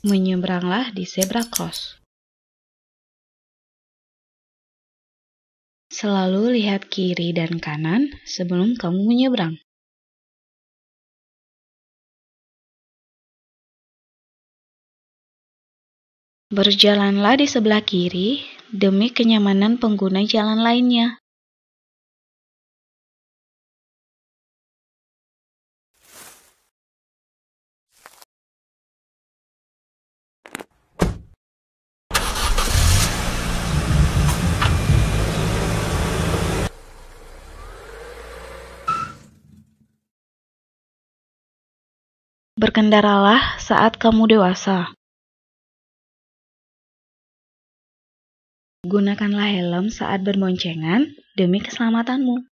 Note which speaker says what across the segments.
Speaker 1: Menyeberanglah di zebra cross. Selalu lihat kiri dan kanan sebelum kamu menyeberang. Berjalanlah di sebelah kiri demi kenyamanan pengguna jalan lainnya. Berkendaralah saat kamu dewasa. Gunakanlah helm saat berboncengan demi keselamatanmu.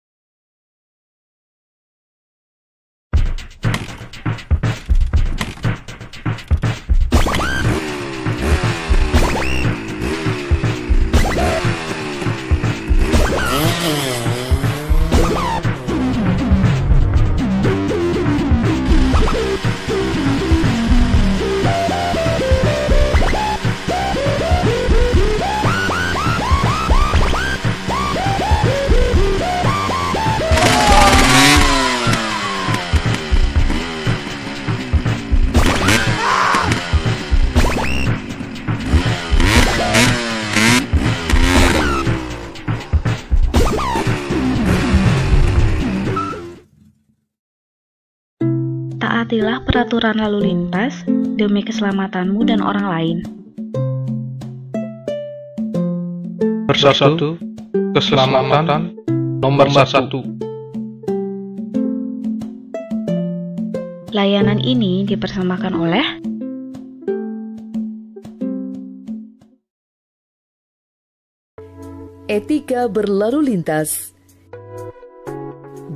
Speaker 1: Taatilah peraturan lalu lintas demi keselamatanmu dan orang lain.
Speaker 2: Bersatu, keselamatan nomor 1.
Speaker 1: Layanan ini dipersembahkan oleh
Speaker 3: Etika berlalu lintas.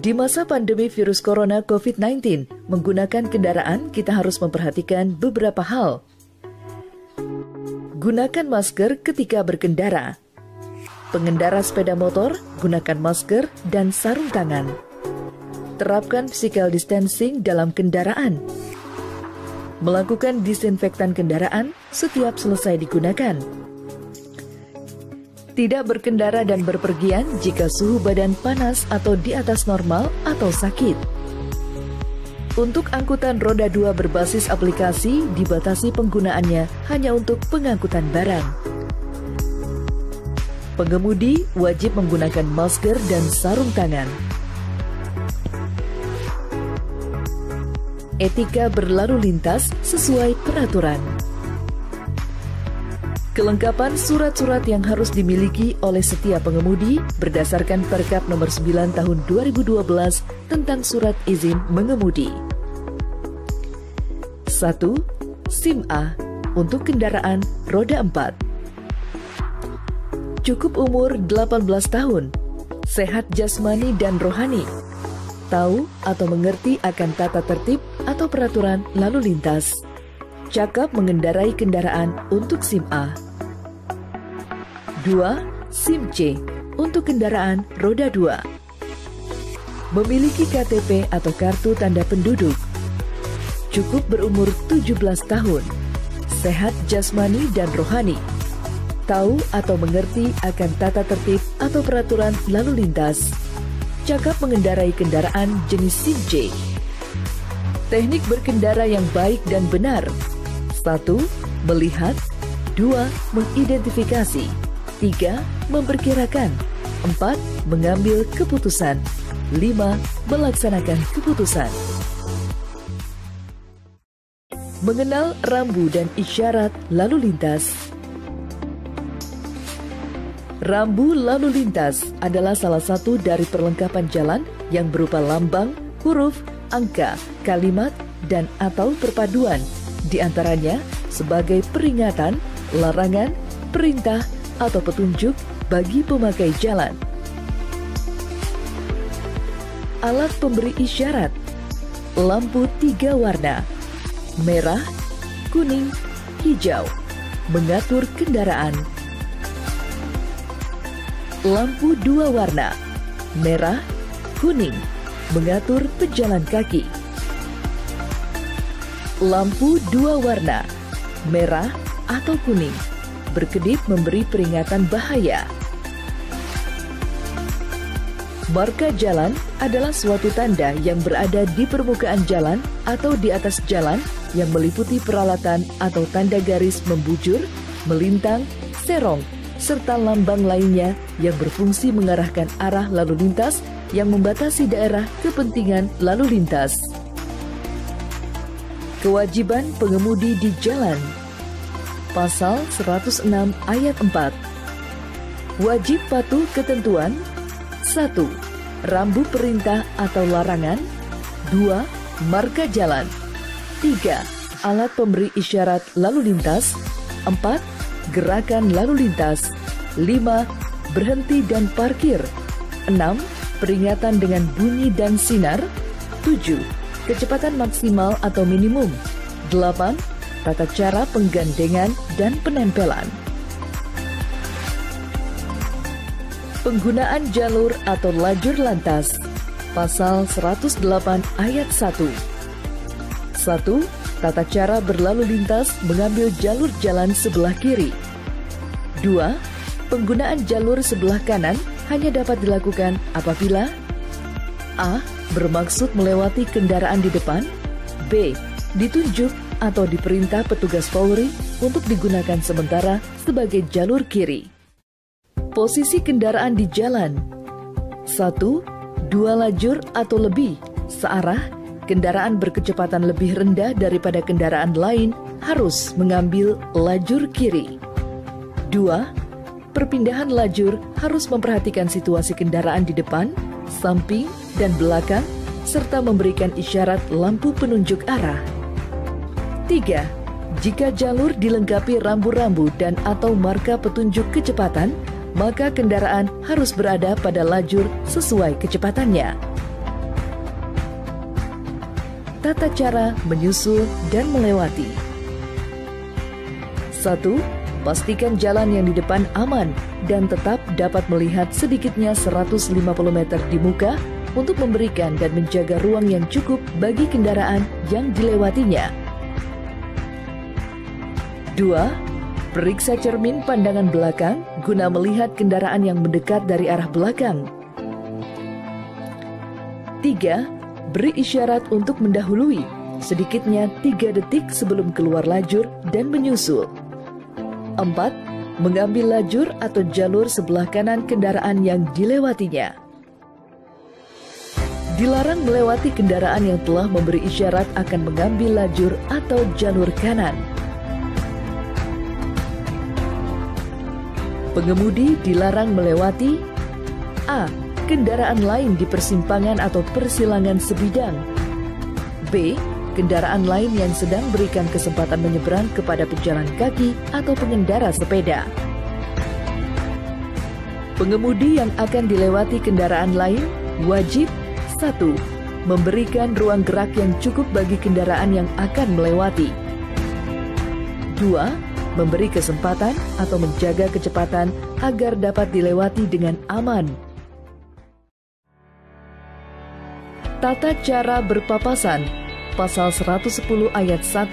Speaker 3: Di masa pandemi virus corona COVID-19, menggunakan kendaraan kita harus memperhatikan beberapa hal. Gunakan masker ketika berkendara. Pengendara sepeda motor, gunakan masker dan sarung tangan. Terapkan physical distancing dalam kendaraan. Melakukan disinfektan kendaraan setiap selesai digunakan. Tidak berkendara dan berpergian jika suhu badan panas atau di atas normal atau sakit. Untuk angkutan roda 2 berbasis aplikasi, dibatasi penggunaannya hanya untuk pengangkutan barang. Pengemudi wajib menggunakan masker dan sarung tangan. Etika berlalu lintas sesuai peraturan. Kelengkapan surat-surat yang harus dimiliki oleh setiap pengemudi berdasarkan Perkap Nomor 9 Tahun 2012 tentang Surat Izin Mengemudi. 1. SIM A untuk kendaraan roda 4. Cukup umur 18 tahun, sehat jasmani dan rohani, tahu atau mengerti akan tata tertib atau peraturan lalu lintas, cakap mengendarai kendaraan untuk SIM A. 2. SIM C untuk kendaraan roda 2. Memiliki KTP atau kartu tanda penduduk. Cukup berumur 17 tahun. Sehat jasmani dan rohani. Tahu atau mengerti akan tata tertib atau peraturan lalu lintas. Cakap mengendarai kendaraan jenis SIM C. Teknik berkendara yang baik dan benar. 1. Melihat. 2. Mengidentifikasi. 3. Memperkirakan. 4. Mengambil keputusan. 5. Melaksanakan keputusan. Mengenal rambu dan isyarat lalu lintas. Rambu lalu lintas adalah salah satu dari perlengkapan jalan yang berupa lambang, huruf, angka, kalimat, dan atau perpaduan, di antaranya sebagai peringatan, larangan, perintah, atau petunjuk bagi pemakai jalan. Alat pemberi isyarat. Lampu 3 warna. Merah, kuning, hijau. Mengatur kendaraan. Lampu 2 warna. Merah, kuning. Mengatur pejalan kaki. Lampu 2 warna. merah, atau kuning. Berkedip memberi peringatan bahaya. Marka jalan adalah suatu tanda yang berada di permukaan jalan atau di atas jalan yang meliputi peralatan atau tanda garis membujur, melintang, serong, serta lambang lainnya yang berfungsi mengarahkan arah lalu lintas yang membatasi daerah kepentingan lalu lintas. Kewajiban pengemudi di jalan. Pasal 106 ayat 4. Wajib patuh ketentuan. 1. Rambu perintah atau larangan. 2. Marka jalan. 3. Alat pemberi isyarat lalu lintas. 4. Gerakan lalu lintas. 5. Berhenti dan parkir. 6. Peringatan dengan bunyi dan sinar. 7. Kecepatan maksimal atau minimum. 8. Tata cara penggandengan dan penempelan. Penggunaan jalur atau lajur lantas. Pasal 108 ayat 1. 1. Tata cara berlalu lintas mengambil jalur jalan sebelah kiri. 2. Penggunaan jalur sebelah kanan hanya dapat dilakukan apabila A. Bermaksud melewati kendaraan di depan. B. Ditunjuk atau diperintah petugas Polri untuk digunakan sementara sebagai jalur kiri. Posisi kendaraan di jalan. 1. 2 lajur atau lebih searah, kendaraan berkecepatan lebih rendah daripada kendaraan lain harus mengambil lajur kiri. 2. Perpindahan lajur harus memperhatikan situasi kendaraan di depan, samping, dan belakang, serta memberikan isyarat lampu penunjuk arah. 3. Jika jalur dilengkapi rambu-rambu dan atau marka petunjuk kecepatan, maka kendaraan harus berada pada lajur sesuai kecepatannya. Tata cara menyusul dan melewati. 1. Pastikan jalan yang di depan aman dan tetap dapat melihat sedikitnya 150 meter di muka untuk memberikan dan menjaga ruang yang cukup bagi kendaraan yang dilewatinya. 2. Periksa cermin pandangan belakang guna melihat kendaraan yang mendekat dari arah belakang. 3. Beri isyarat untuk mendahului sedikitnya 3 detik sebelum keluar lajur dan menyusul. 4. Mengambil lajur atau jalur sebelah kanan kendaraan yang dilewatinya. Dilarang melewati kendaraan yang telah memberi isyarat akan mengambil lajur atau jalur kanan. Pengemudi dilarang melewati A. Kendaraan lain di persimpangan atau persilangan sebidang. B. Kendaraan lain yang sedang berikan kesempatan menyeberang kepada pejalan kaki atau pengendara sepeda. Pengemudi yang akan dilewati kendaraan lain wajib 1. Memberikan ruang gerak yang cukup bagi kendaraan yang akan melewati. 2. Memberi kesempatan atau menjaga kecepatan agar dapat dilewati dengan aman. Tata cara berpapasan. Pasal 110 ayat 1.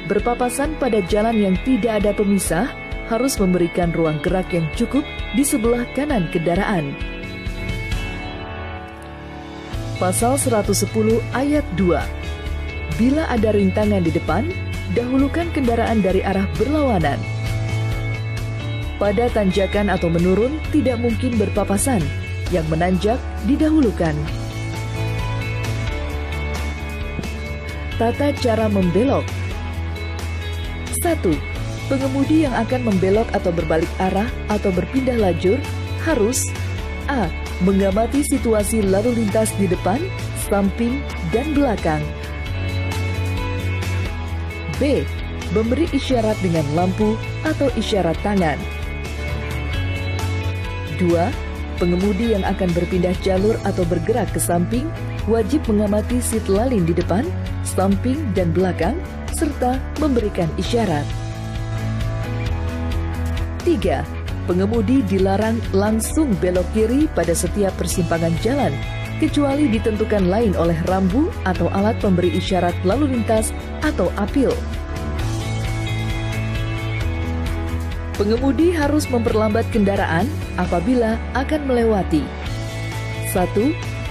Speaker 3: Berpapasan pada jalan yang tidak ada pemisah harus memberikan ruang gerak yang cukup di sebelah kanan kendaraan. Pasal 110 ayat 2. Bila ada rintangan di depan, dahulukan kendaraan dari arah berlawanan. Pada tanjakan atau menurun tidak mungkin berpapasan, yang menanjak didahulukan. Tata cara membelok. 1. Pengemudi yang akan membelok atau berbalik arah atau berpindah lajur harus A. Mengamati situasi lalu lintas di depan, samping, dan belakang. B. Memberi isyarat dengan lampu atau isyarat tangan. 2. Pengemudi yang akan berpindah jalur atau bergerak ke samping wajib mengamati seat lalin di depan, samping, dan belakang, serta memberikan isyarat. 3. Pengemudi dilarang langsung belok kiri pada setiap persimpangan jalan, kecuali ditentukan lain oleh rambu atau alat pemberi isyarat lalu lintas atau apil. Pengemudi harus memperlambat kendaraan apabila akan melewati 1.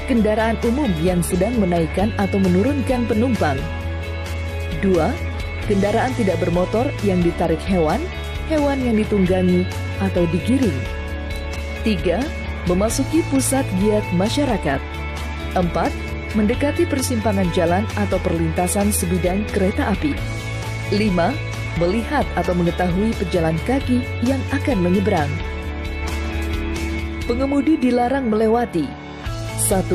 Speaker 3: Kendaraan umum yang sedang menaikkan atau menurunkan penumpang. 2. Kendaraan tidak bermotor yang ditarik hewan yang ditunggangi atau digiring. 3. Memasuki pusat giat masyarakat. 4. Mendekati persimpangan jalan atau perlintasan sebidang kereta api. 5. Melihat atau mengetahui pejalan kaki yang akan menyeberang. Pengemudi dilarang melewati 1.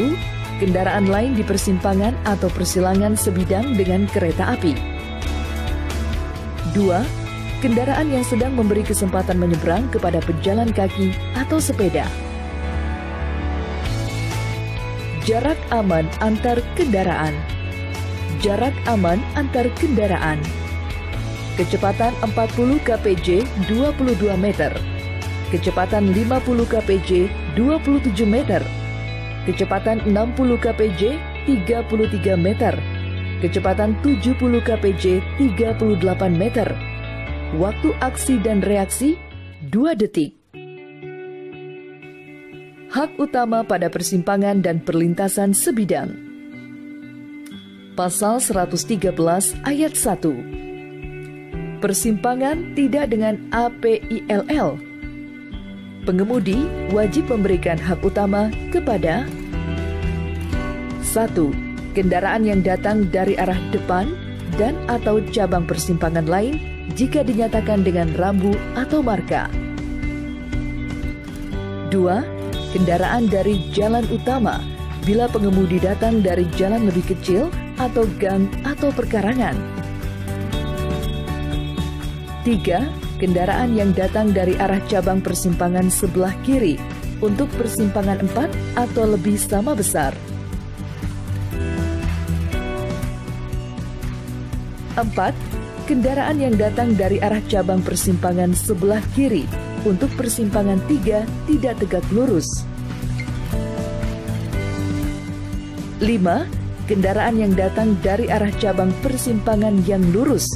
Speaker 3: Kendaraan lain di persimpangan atau persilangan sebidang dengan kereta api. 2. Kendaraan yang sedang memberi kesempatan menyeberang kepada pejalan kaki atau sepeda. Jarak aman antar kendaraan. Jarak aman antar kendaraan. Kecepatan 40 kpj 22 meter. Kecepatan 50 kpj 27 meter. Kecepatan 60 kpj 33 meter. Kecepatan 70 kpj 38 meter. Waktu aksi dan reaksi 2 detik. Hak utama pada persimpangan dan perlintasan sebidang. Pasal 113 ayat 1. Persimpangan tidak dengan APILL. Pengemudi wajib memberikan hak utama kepada 1. Kendaraan yang datang dari arah depan dan atau cabang persimpangan lain jika dinyatakan dengan rambu atau marka. 2. Kendaraan dari jalan utama bila pengemudi datang dari jalan lebih kecil atau gang atau perkarangan. 3. Kendaraan yang datang dari arah cabang persimpangan sebelah kiri untuk persimpangan 4 atau lebih sama besar. 4. Kendaraan yang datang dari arah cabang persimpangan sebelah kiri untuk persimpangan 3 tidak tegak lurus. 5. Kendaraan yang datang dari arah cabang persimpangan yang lurus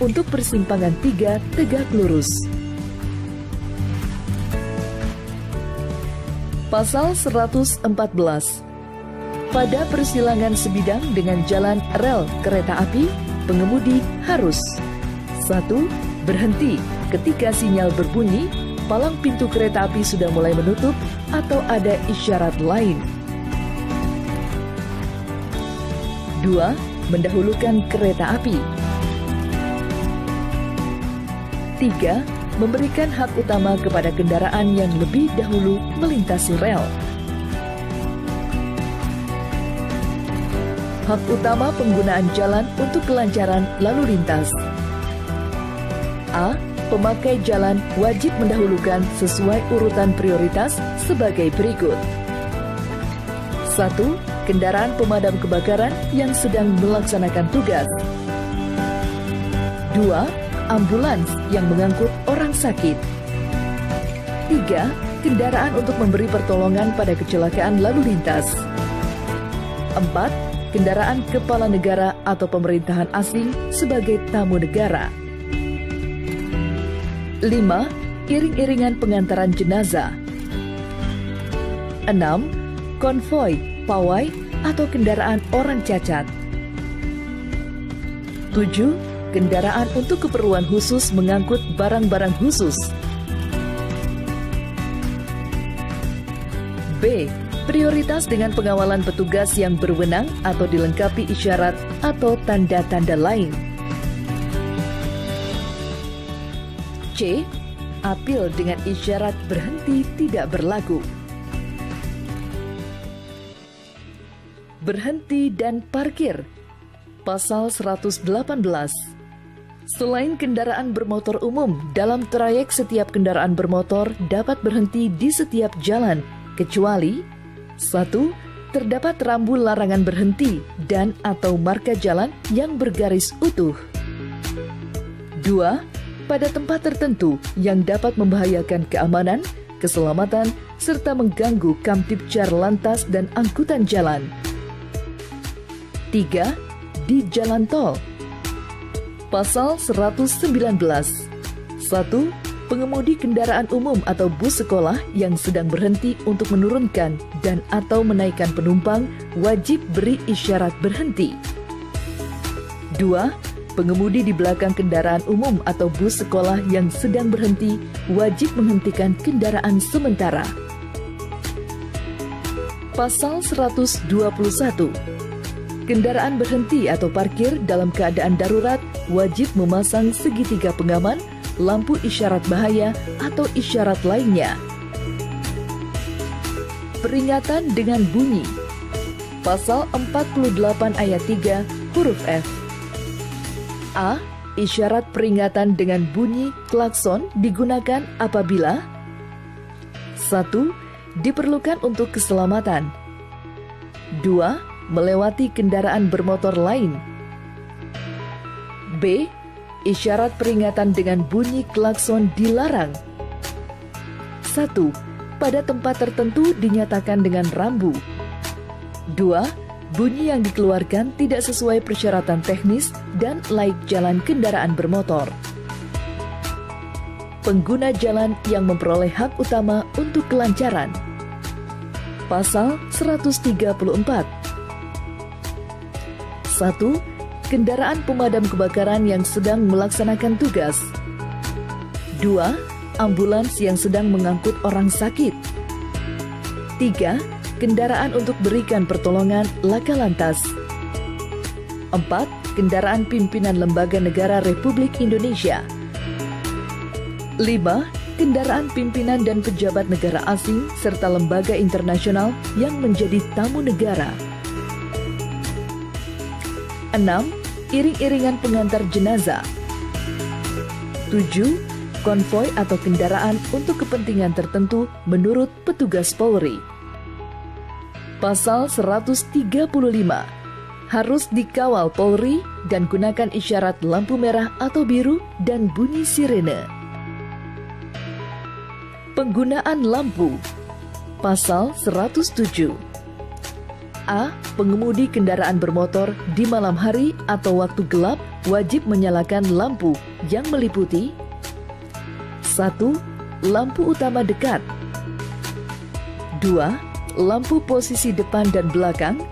Speaker 3: untuk persimpangan 3 tegak lurus. Pasal 114. Pada persilangan sebidang dengan jalan rel kereta api, pengemudi harus 1. Berhenti ketika sinyal berbunyi, palang pintu kereta api sudah mulai menutup atau ada isyarat lain. 2. Mendahulukan kereta api. 3. Memberikan hak utama kepada kendaraan yang lebih dahulu melintasi rel. Hak utama penggunaan jalan untuk kelancaran lalu lintas. A. Pemakai jalan wajib mendahulukan sesuai urutan prioritas sebagai berikut. 1. Kendaraan pemadam kebakaran yang sedang melaksanakan tugas. 2. Ambulans yang mengangkut orang sakit. 3. Kendaraan untuk memberi pertolongan pada kecelakaan lalu lintas. 4. Kendaraan kepala negara atau pemerintahan asing sebagai tamu negara. 5. Iring-iringan pengantaran jenazah. 6. Konvoi, pawai, atau kendaraan orang cacat. 7. Kendaraan untuk keperluan khusus mengangkut barang-barang khusus. B. Prioritas dengan pengawalan petugas yang berwenang atau dilengkapi isyarat atau tanda-tanda lain. C. Apil dengan isyarat berhenti tidak berlaku. Berhenti dan parkir. Pasal 118. Selain kendaraan bermotor umum, dalam trayek setiap kendaraan bermotor dapat berhenti di setiap jalan, kecuali 1. Terdapat rambu larangan berhenti dan atau marka jalan yang bergaris utuh. 2. Pada tempat tertentu yang dapat membahayakan keamanan, keselamatan, serta mengganggu Kamtibcar Lantas dan Angkutan Jalan. 3. Di jalan tol. Pasal 119. 1. Pengemudi kendaraan umum atau bus sekolah yang sedang berhenti untuk menurunkan dan atau menaikkan penumpang wajib beri isyarat berhenti. 2. Pengemudi di belakang kendaraan umum atau bus sekolah yang sedang berhenti wajib menghentikan kendaraan sementara. Pasal 121. Kendaraan berhenti atau parkir dalam keadaan darurat wajib memasang segitiga pengaman, lampu isyarat bahaya atau isyarat lainnya. Peringatan dengan bunyi. Pasal 48 ayat 3 huruf F. A. Isyarat peringatan dengan bunyi klakson digunakan apabila 1. Diperlukan untuk keselamatan. 2. Melewati kendaraan bermotor lain. B. Isyarat peringatan dengan bunyi klakson dilarang. 1. Pada tempat tertentu dinyatakan dengan rambu. 2. Bunyi yang dikeluarkan tidak sesuai persyaratan teknis dan laik jalan kendaraan bermotor. Pengguna jalan yang memperoleh hak utama untuk kelancaran. Pasal 134. 1. Kendaraan pemadam kebakaran yang sedang melaksanakan tugas. 2. Ambulans yang sedang mengangkut orang sakit. 3. Kendaraan untuk berikan pertolongan laka lantas. 4. Kendaraan pimpinan lembaga negara Republik Indonesia. 5. Kendaraan pimpinan dan pejabat negara asing serta lembaga internasional yang menjadi tamu negara. 6. Iring-iringan pengantar jenazah. 7. Konvoi atau kendaraan untuk kepentingan tertentu menurut petugas Polri. Pasal 135. Harus dikawal Polri dan gunakan isyarat lampu merah atau biru dan bunyi sirene. Penggunaan lampu. Pasal 107. A. Pengemudi kendaraan bermotor di malam hari atau waktu gelap wajib menyalakan lampu yang meliputi 1. Lampu utama dekat. 2. Lampu posisi depan dan belakang.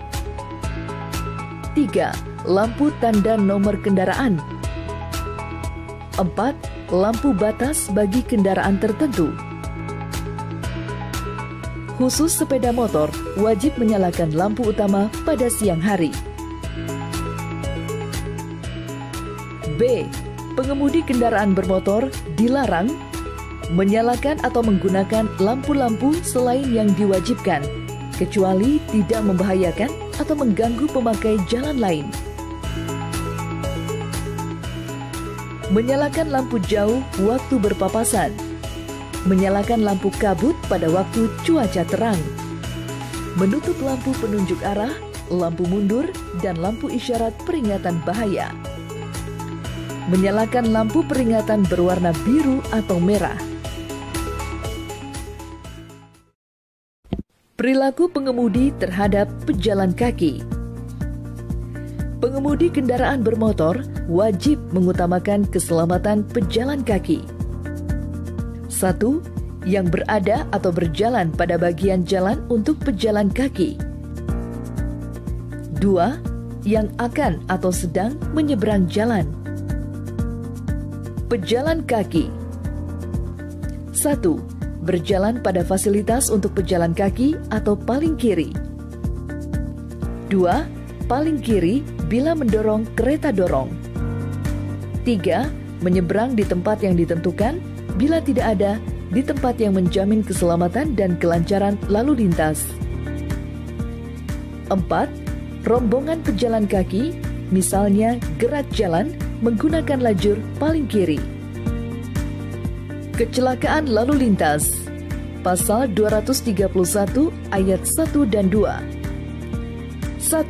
Speaker 3: 3. Lampu tanda nomor kendaraan. 4. Lampu batas bagi kendaraan tertentu. Khusus sepeda motor wajib menyalakan lampu utama pada siang hari. B. Pengemudi kendaraan bermotor dilarang menyalakan atau menggunakan lampu-lampu selain yang diwajibkan, kecuali tidak membahayakan atau mengganggu pemakai jalan lain. Menyalakan lampu jauh waktu berpapasan. Menyalakan lampu kabut pada waktu cuaca terang. Menutup lampu penunjuk arah, lampu mundur, dan lampu isyarat peringatan bahaya. Menyalakan lampu peringatan berwarna biru atau merah. Perilaku pengemudi terhadap pejalan kaki. Pengemudi kendaraan bermotor wajib mengutamakan keselamatan pejalan kaki. 1. Yang berada atau berjalan pada bagian jalan untuk pejalan kaki. 2. Yang akan atau sedang menyeberang jalan. Pejalan kaki. 1. Berjalan pada fasilitas untuk pejalan kaki atau paling kiri. 2. Paling kiri bila mendorong kereta dorong. 3. Menyeberang di tempat yang ditentukan bila tidak ada di tempat yang menjamin keselamatan dan kelancaran lalu lintas. 4. Rombongan pejalan kaki, misalnya gerak jalan, menggunakan lajur paling kiri. Kecelakaan lalu lintas. Pasal 231 ayat 1 dan 2. 1.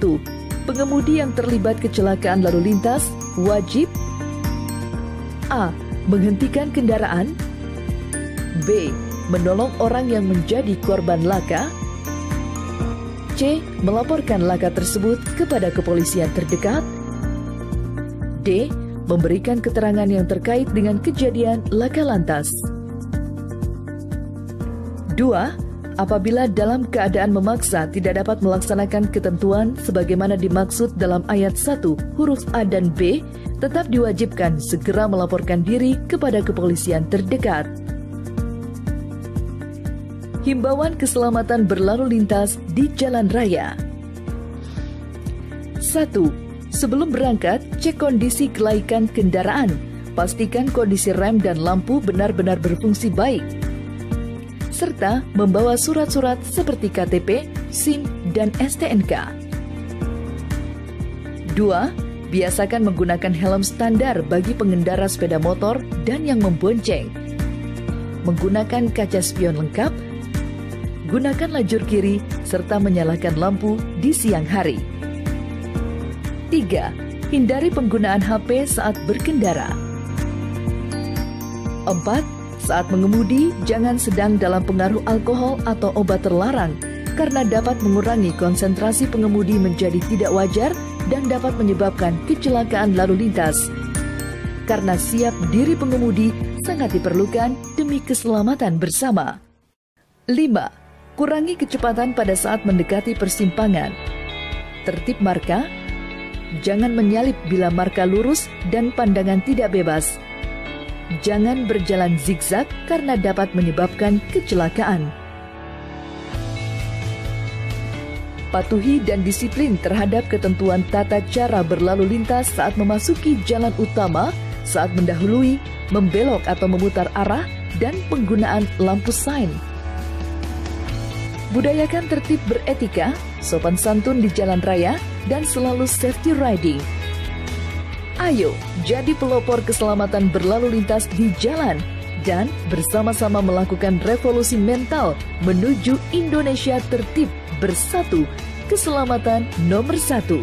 Speaker 3: Pengemudi yang terlibat kecelakaan lalu lintas wajib A. Menghentikan kendaraan. B. Menolong orang yang menjadi korban laka. C. Melaporkan laka tersebut kepada kepolisian terdekat. D. Memberikan keterangan yang terkait dengan kejadian laka lantas. 2. Apabila dalam keadaan memaksa tidak dapat melaksanakan ketentuan sebagaimana dimaksud dalam ayat 1 huruf A dan B, tetap diwajibkan segera melaporkan diri kepada kepolisian terdekat. Himbauan keselamatan berlalu lintas di jalan raya. 1. Sebelum berangkat, cek kondisi kelaikan kendaraan. Pastikan kondisi rem dan lampu benar-benar berfungsi baik. Serta membawa surat-surat seperti KTP, SIM, dan STNK. 2. Biasakan menggunakan helm standar bagi pengendara sepeda motor dan yang membonceng. Menggunakan kaca spion lengkap, gunakan lajur kiri, serta menyalakan lampu di siang hari. 3. Hindari penggunaan HP saat berkendara. 4. Saat mengemudi, jangan sedang dalam pengaruh alkohol atau obat terlarang, karena dapat mengurangi konsentrasi pengemudi menjadi tidak wajar dan dapat menyebabkan kecelakaan lalu lintas. Karena siap diri pengemudi sangat diperlukan demi keselamatan bersama. 5. Kurangi kecepatan pada saat mendekati persimpangan. Tertib marka. Jangan menyalip bila marka lurus dan pandangan tidak bebas. Jangan berjalan zigzag karena dapat menyebabkan kecelakaan. Patuhi dan disiplin terhadap ketentuan tata cara berlalu lintas saat memasuki jalan utama, saat mendahului, membelok atau memutar arah, dan penggunaan lampu sein. Budayakan tertib beretika, sopan santun di jalan raya, dan selalu safety riding. Ayo, jadi pelopor keselamatan berlalu lintas di jalan dan bersama-sama melakukan revolusi mental menuju Indonesia tertib bersatu, keselamatan nomor 1.